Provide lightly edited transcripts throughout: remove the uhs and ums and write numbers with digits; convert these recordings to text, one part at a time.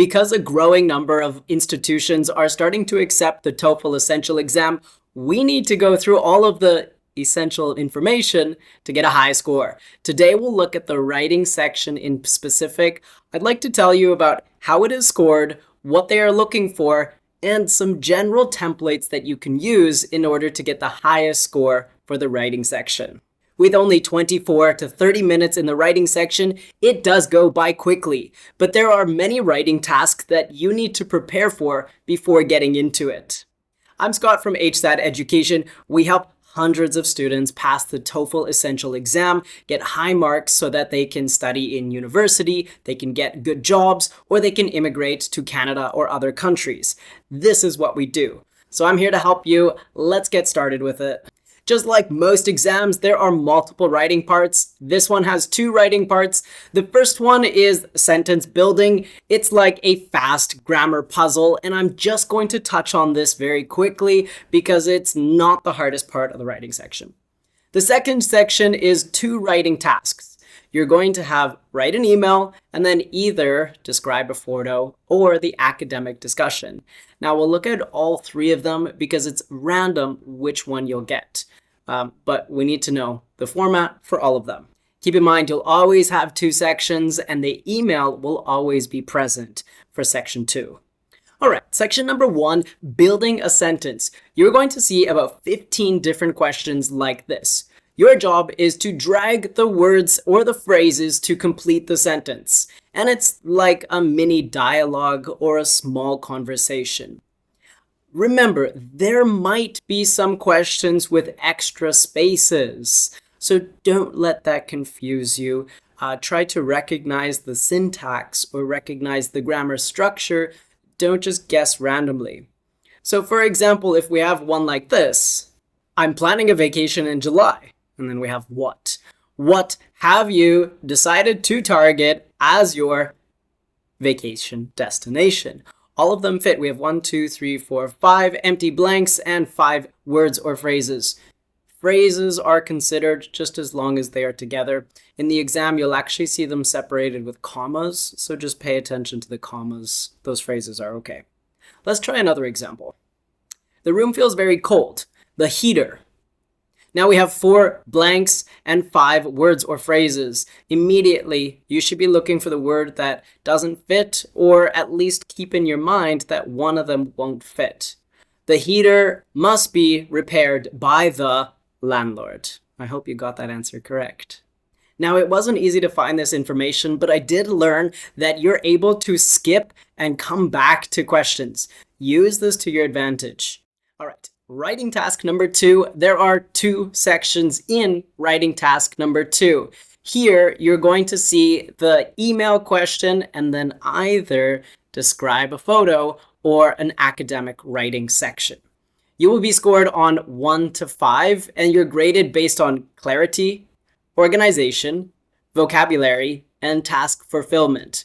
Because a growing number of institutions are starting to accept the TOEFL Essential exam, we need to go through all of the essential information to get a high score. Today we'll look at the writing section in specific. I'd like to tell you about how it is scored, what they are looking for, and some general templates that you can use in order to get the highest score for the writing section. With only 24 to 30 minutes in the writing section, it does go by quickly, but there are many writing tasks that you need to prepare for before getting into it. I'm Scott from HSAT Education. We help hundreds of students pass the TOEFL Essential exam, get high marks so that they can study in university, they can get good jobs, or they can immigrate to Canada or other countries. This is what we do. So I'm here to help you. Let's get started with it. Just like most exams, there are multiple writing parts. This one has 2 writing parts. The first one is sentence building. It's like a fast grammar puzzle, and I'm just going to touch on this very quickly because it's not the hardest part of the writing section. The second section is 2 writing tasks. You're going to have write an email and then either describe a photo or the academic discussion. Now we'll look at all 3 of them because it's random which one you'll get. But we need to know the format for all of them. Keep in mind, you'll always have 2 sections and the email will always be present for section 2. All right, section number 1, building a sentence. You're going to see about 15 different questions like this. Your job is to drag the words or the phrases to complete the sentence. And it's like a mini dialogue or a small conversation. Remember, there might be some questions with extra spaces. So don't let that confuse you. Try to recognize the syntax or recognize the grammar structure. Don't just guess randomly. So for example, if we have one like this, I'm planning a vacation in July. And then we have what. What have you decided to target as your vacation destination? All of them fit. We have 1, 2, 3, 4, 5 empty blanks and 5 words or phrases. Phrases are considered just as long as they are together. In the exam, you'll actually see them separated with commas, so just pay attention to the commas. Those phrases are okay. Let's try another example. The room feels very cold. The heater. Now we have 4 blanks and 5 words or phrases. Immediately, you should be looking for the word that doesn't fit, or at least keep in your mind that one of them won't fit. The heater must be repaired by the landlord. I hope you got that answer correct. Now, it wasn't easy to find this information, but I did learn that you're able to skip and come back to questions. Use this to your advantage. All right. Writing task number 2, there are 2 sections in writing task number 2. Here, you're going to see the email question and then either describe a photo or an academic writing section. You will be scored on 1 to 5 and you're graded based on clarity, organization, vocabulary, and task fulfillment.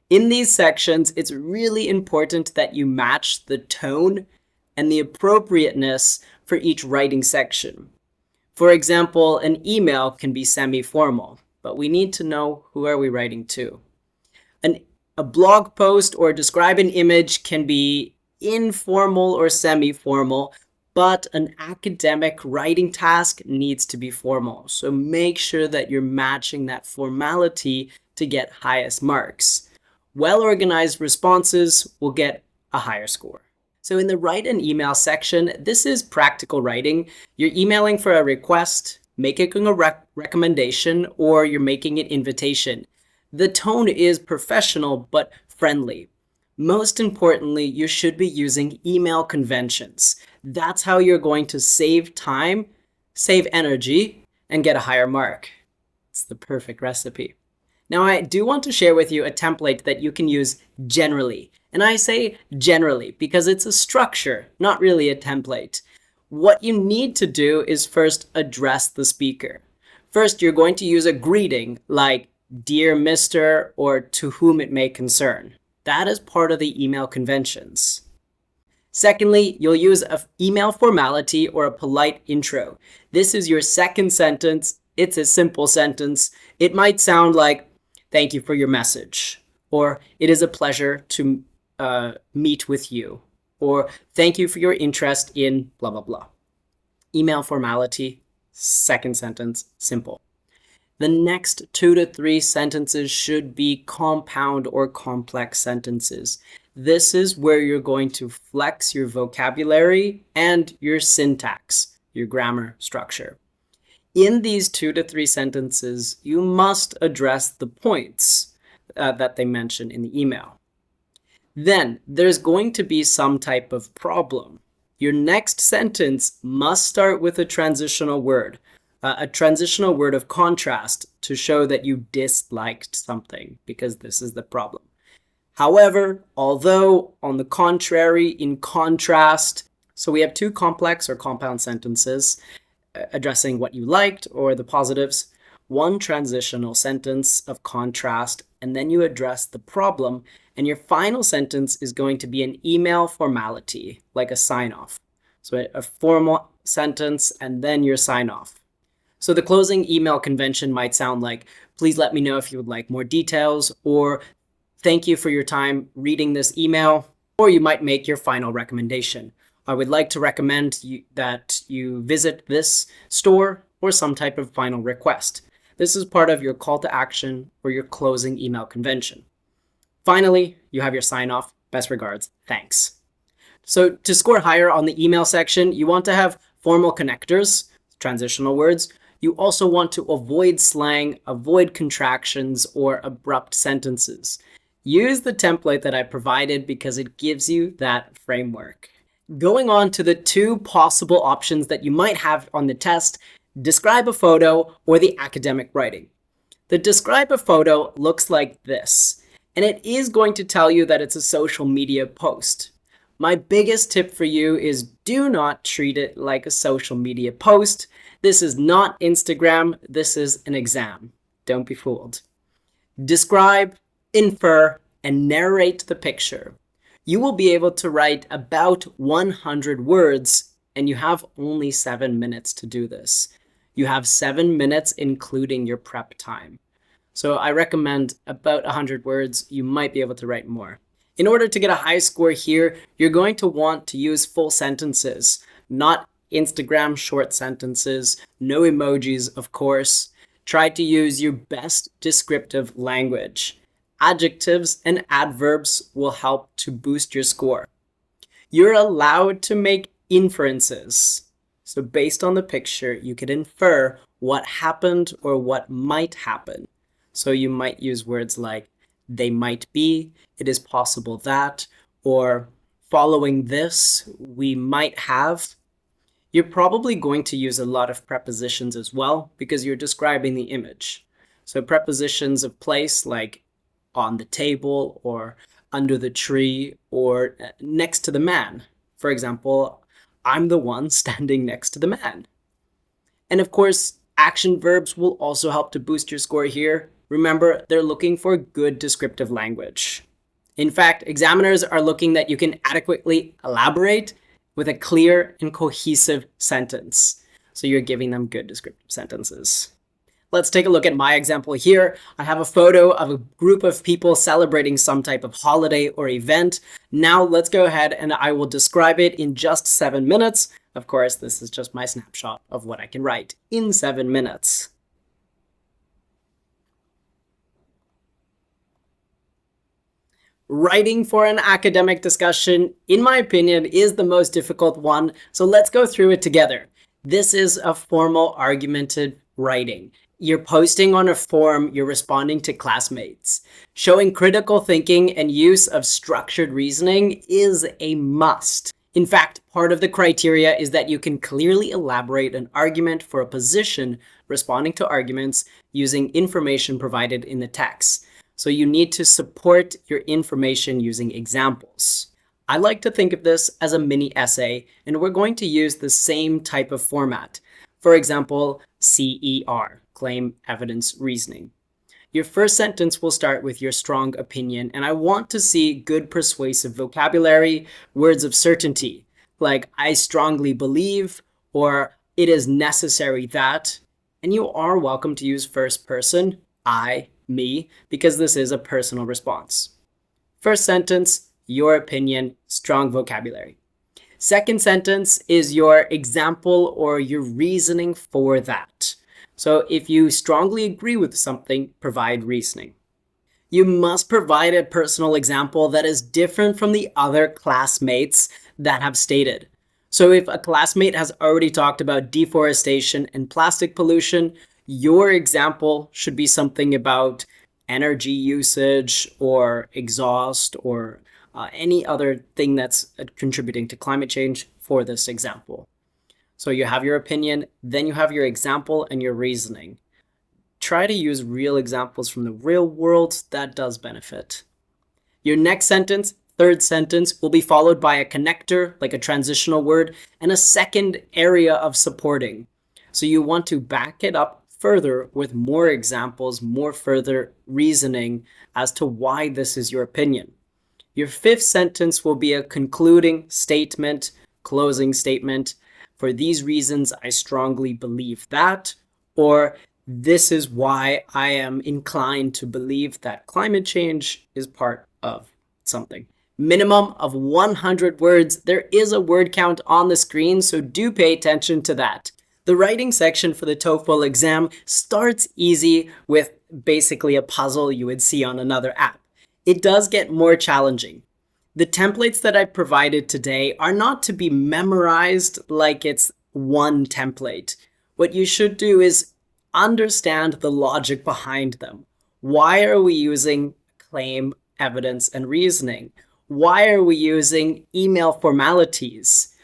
In these sections, it's really important that you match the tone and the appropriateness for each writing section. For example, an email can be semi-formal, but we need to know who are we writing to. A blog post or describe an image can be informal or semi-formal, but an academic writing task needs to be formal. So make sure that you're matching that formality to get highest marks. Well-organized responses will get a higher score. So in the write an email section, this is practical writing. You're emailing for a request, making a recommendation, or you're making an invitation. The tone is professional but friendly. Most importantly, you should be using email conventions. That's how you're going to save time, save energy, and get a higher mark. It's the perfect recipe. Now, I do want to share with you a template that you can use generally. And I say generally because it's a structure, not really a template. What you need to do is first address the speaker. First, you're going to use a greeting like "Dear Mr." or "To whom it may concern." That is part of the email conventions. Secondly, you'll use an email formality or a polite intro. This is your second sentence. It's a simple sentence. It might sound like, "Thank you for your message," or it is a pleasure to meet with you, or thank you for your interest in blah, blah, blah. Email formality, second sentence, simple. The next 2 to 3 sentences should be compound or complex sentences. This is where you're going to flex your vocabulary and your syntax, your grammar structure. In these 2 to 3 sentences, you must address the points that they mention in the email. Then there's going to be some type of problem. Your next sentence must start with a transitional word of contrast to show that you disliked something, because this is the problem. However, although, on the contrary, in contrast, so we have 2 complex or compound sentences addressing what you liked or the positives, 1 transitional sentence of contrast, and then you address the problem, and your final sentence is going to be an email formality, like a sign-off. So a formal sentence and then your sign-off. So the closing email convention might sound like, please let me know if you would like more details, or thank you for your time reading this email, or you might make your final recommendation. I would like to recommend that you visit this store, or some type of final request. This is part of your call to action or your closing email convention. Finally, you have your sign-off. Best regards. Thanks. So to score higher on the email section, you want to have formal connectors, transitional words. You also want to avoid slang, avoid contractions, or abrupt sentences. Use the template that I provided because it gives you that framework. Going on to the 2 possible options that you might have on the test, describe a photo or the academic writing. The describe a photo looks like this, and it is going to tell you that it's a social media post. My biggest tip for you is do not treat it like a social media post. This is not Instagram, this is an exam. Don't be fooled. Describe, infer, and narrate the picture. You will be able to write about 100 words, and you have only 7 minutes to do this. You have 7 minutes including your prep time. So I recommend about 100 words. You might be able to write more. In order to get a high score here, you're going to want to use full sentences, not Instagram short sentences, no emojis, of course. Try to use your best descriptive language. Adjectives and adverbs will help to boost your score. You're allowed to make inferences. So based on the picture, you could infer what happened or what might happen. So you might use words like they might be, it is possible that, or following this, we might have. You're probably going to use a lot of prepositions as well because you're describing the image. So prepositions of place like on the table or under the tree or next to the man. For example, I'm the one standing next to the man. And of course, action verbs will also help to boost your score here. Remember, they're looking for good descriptive language. In fact, examiners are looking that you can adequately elaborate with a clear and cohesive sentence. So you're giving them good descriptive sentences. Let's take a look at my example here. I have a photo of a group of people celebrating some type of holiday or event. Now let's go ahead and I will describe it in just 7 minutes. Of course, this is just my snapshot of what I can write in 7 minutes. Writing for an academic discussion, in my opinion, is the most difficult one, so let's go through it together. This is a formal argumented writing. You're posting on a forum, you're responding to classmates. Showing critical thinking and use of structured reasoning is a must. In fact, part of the criteria is that you can clearly elaborate an argument for a position responding to arguments using information provided in the text. So you need to support your information using examples. I like to think of this as a mini essay, and we're going to use the same type of format. For example, CER, claim, evidence, reasoning. Your first sentence will start with your strong opinion, and I want to see good persuasive vocabulary, words of certainty, like I strongly believe, or it is necessary that, and you are welcome to use first person, I, me, because this is a personal response. First sentence, your opinion, strong vocabulary. Second sentence is your example or your reasoning for that. So if you strongly agree with something, provide reasoning. You must provide a personal example that is different from the other classmates that have stated. So if a classmate has already talked about deforestation and plastic pollution, your example should be something about energy usage or exhaust or any other thing that's contributing to climate change for this example. So you have your opinion, then you have your example and your reasoning. Try to use real examples from the real world. That does benefit. Your next sentence, third sentence, will be followed by a connector, like a transitional word, and a second area of supporting. So you want to back it up further with more examples, more further reasoning as to why this is your opinion. Your fifth sentence will be a concluding statement, closing statement. For these reasons, I strongly believe that, or this is why I am inclined to believe that climate change is part of something. Minimum of 100 words. There is a word count on the screen, so do pay attention to that. The writing section for the TOEFL exam starts easy with basically a puzzle you would see on another app. It does get more challenging. The templates that I provided today are not to be memorized like it's one template. What you should do is understand the logic behind them. Why are we using claim, evidence, and reasoning? Why are we using email formalities?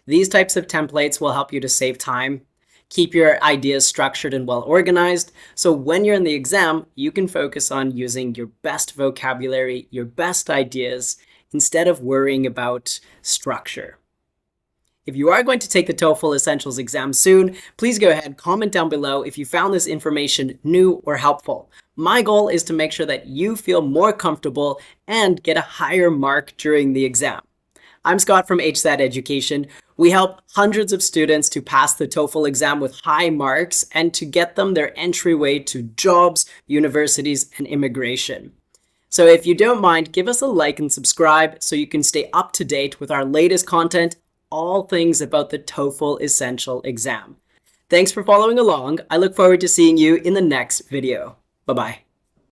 These types of templates will help you to save time, keep your ideas structured and well organized, so when you're in the exam, you can focus on using your best vocabulary, your best ideas, instead of worrying about structure. If you are going to take the TOEFL Essentials exam soon, please go ahead, comment down below if you found this information new or helpful. My goal is to make sure that you feel more comfortable and get a higher mark during the exam. I'm Scott from HSAT Education. We help hundreds of students to pass the TOEFL exam with high marks and to get them their entryway to jobs, universities, and immigration. So if you don't mind, give us a like and subscribe so you can stay up to date with our latest content, all things about the TOEFL Essential exam. Thanks for following along. I look forward to seeing you in the next video. Bye-bye.